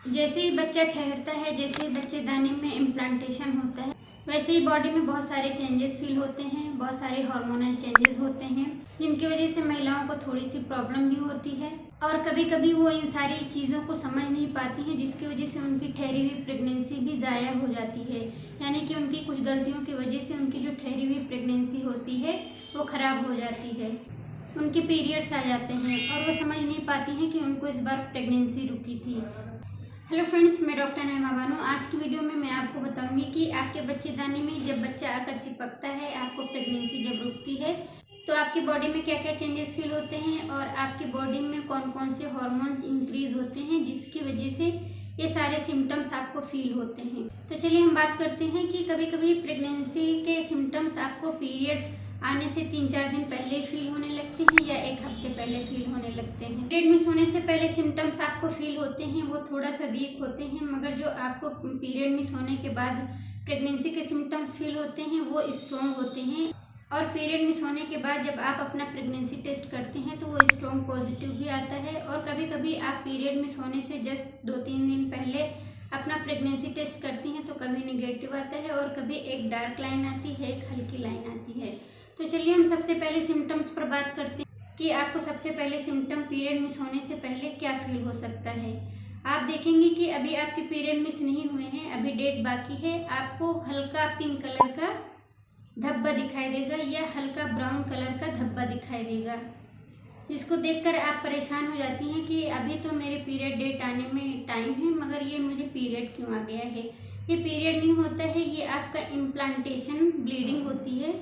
जैसे ही बच्चा ठहरता है, जैसे ही बच्चेदानी में इम्प्लांटेशन होता है, वैसे ही बॉडी में बहुत सारे चेंजेस फील होते हैं, बहुत सारे हार्मोनल चेंजेस होते हैं, जिनकी वजह से महिलाओं को थोड़ी सी प्रॉब्लम भी होती है और कभी कभी वो इन सारी चीज़ों को समझ नहीं पाती हैं, जिसकी वजह से उनकी ठहरी हुई प्रेगनेंसी भी ज़ाया हो जाती है। यानी कि उनकी कुछ गलतियों की वजह से उनकी जो ठहरी हुई प्रेगनेंसी होती है वो ख़राब हो जाती है, उनके पीरियड्स आ जाते हैं और वो समझ नहीं पाती हैं कि उनको इस बार प्रेगनेंसी रुकी थी। हेलो फ्रेंड्स, मैं डॉक्टर नईमा बानो। आज की वीडियो में मैं आपको बताऊंगी कि आपके बच्चेदानी में जब बच्चा आकर चिपकता है, आपको प्रेगनेंसी जब रुकती है, तो आपकी बॉडी में क्या क्या चेंजेस फील होते हैं और आपकी बॉडी में कौन कौन से हार्मोन्स इंक्रीज होते हैं, जिसकी वजह से ये सारे सिम्टम्स आपको फील होते हैं। तो चलिए हम बात करते हैं कि कभी कभी प्रेगनेंसी के सिम्टम्स आपको पीरियड आने से 3-4 दिन पहले फील होने लगते हैं या 1 हफ्ते पहले फील होने लगते हैं। पीरियड मिस होने से पहले सिम्टम्स आपको फील होते हैं वो थोड़ा सा वीक होते हैं, मगर जो आपको पीरियड मिस होने के बाद प्रेगनेंसी के सिम्टम्स फील होते हैं वो स्ट्रॉन्ग होते हैं। और पीरियड मिस होने के बाद जब आप अपना प्रेगनेंसी टेस्ट करते हैं तो वो स्ट्रॉन्ग पॉजिटिव भी आता है। और कभी कभी आप पीरियड मिस होने से जस्ट 2-3 दिन पहले अपना प्रेगनेंसी टेस्ट करती हैं तो कभी नेगेटिव आता है और कभी एक डार्क लाइन आती है, एक हल्की लाइन आती है। तो चलिए हम सबसे पहले सिम्टम्स पर बात करते हैं कि आपको सबसे पहले सिम्टम पीरियड मिस होने से पहले क्या फील हो सकता है। आप देखेंगे कि अभी आपके पीरियड मिस नहीं हुए हैं, अभी डेट बाकी है। आपको हल्का पिंक कलर का धब्बा दिखाई देगा या हल्का ब्राउन कलर का धब्बा दिखाई देगा, जिसको देखकर आप परेशान हो जाती हैं कि अभी तो मेरे पीरियड डेट आने में टाइम है, मगर ये मुझे पीरियड क्यों आ गया है। ये पीरियड नहीं होता है, ये आपका इम्प्लांटेशन ब्लीडिंग होती है,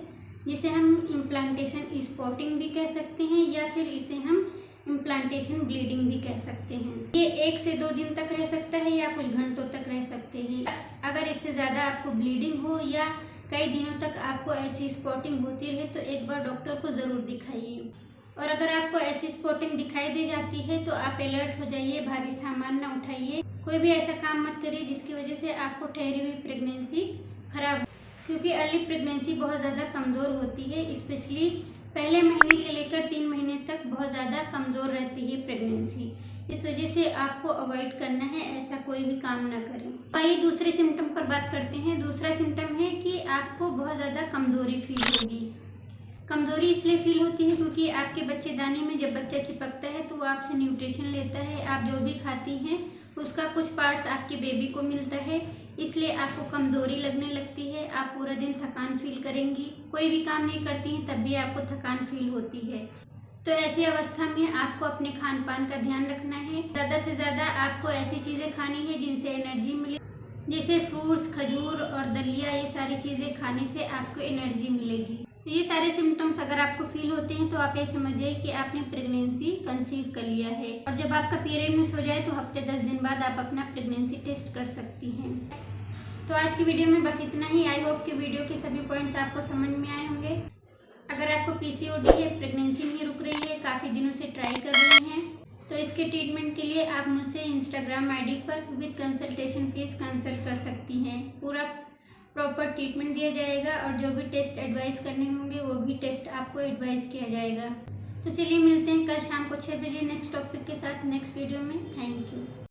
जिसे हम इम्प्लांटेशन स्पॉटिंग भी कह सकते हैं या फिर इसे हम इम्प्लांटेशन ब्लीडिंग भी कह सकते हैं। ये 1 से 2 दिन तक रह सकता है या कुछ घंटों तक रह सकते हैं। अगर इससे ज़्यादा आपको ब्लीडिंग हो या कई दिनों तक आपको ऐसी स्पॉटिंग होती रहे तो एक बार डॉक्टर को ज़रूर दिखाइए। और अगर आपको ऐसी स्पॉटिंग दिखाई दे जाती है तो आप अलर्ट हो जाइए, भारी सामान ना उठाइए, कोई भी ऐसा काम मत करिए जिसकी वजह से आपको ठहरी हुई प्रेगनेंसी खराब, क्योंकि अर्ली प्रेगनेंसी बहुत ज़्यादा कमज़ोर होती है। स्पेशली पहले महीने से लेकर 3 महीने तक बहुत ज़्यादा कमज़ोर रहती है प्रेगनेंसी। इस वजह से आपको अवॉइड करना है, ऐसा कोई भी काम ना करें। आइए दूसरे सिम्टम पर बात करते हैं। दूसरा सिम्टम है कि आपको बहुत ज़्यादा कमज़ोरी फील होगी। कमज़ोरी इसलिए फील होती है क्योंकि आपके बच्चेदानी में जब बच्चा चिपकता है तो वो आपसे न्यूट्रिशन लेता है। आप जो भी खाती हैं उसका कुछ पार्ट्स आपके बेबी को मिलता है, इसलिए आपको कमज़ोरी लगने लगती है। आप पूरा दिन थकान फील करेंगी, कोई भी काम नहीं करती हैं तब भी आपको थकान फील होती है। तो ऐसी अवस्था में आपको अपने खान पान का ध्यान रखना है। ज़्यादा से ज़्यादा आपको ऐसी चीज़ें खानी है जिनसे एनर्जी मिले, जैसे फ्रूट्स, खजूर और दलिया। ये सारी चीज़ें खाने से आपको एनर्जी मिलेगी। तो ये सारे सिम्टम्स अगर आपको फील होते हैं तो आप ये समझिए कि आपने प्रेगनेंसी कंसीव कर लिया है। और जब आपका पीरियड मिस हो जाए तो हफ्ते 10 दिन बाद आप अपना प्रेगनेंसी टेस्ट कर सकती हैं। तो आज की वीडियो में बस इतना ही। आई होप कि वीडियो के सभी पॉइंट्स आपको समझ में आए होंगे। अगर आपको पीसीओडी है, प्रेगनेंसी नहीं रुक रही है, काफ़ी दिनों से ट्राई कर रही हैं, तो इसके ट्रीटमेंट के लिए आप मुझसे इंस्टाग्राम आईडी पर विद कंसल्टेशन फीस कंसल्ट कर सकती हैं। पूरा प्रॉपर ट्रीटमेंट दिया जाएगा और जो भी टेस्ट एडवाइस करने होंगे वो भी टेस्ट आपको एडवाइस किया जाएगा। तो चलिए मिलते हैं कल शाम को 6 बजे नेक्स्ट टॉपिक के साथ नेक्स्ट वीडियो में। Thank you.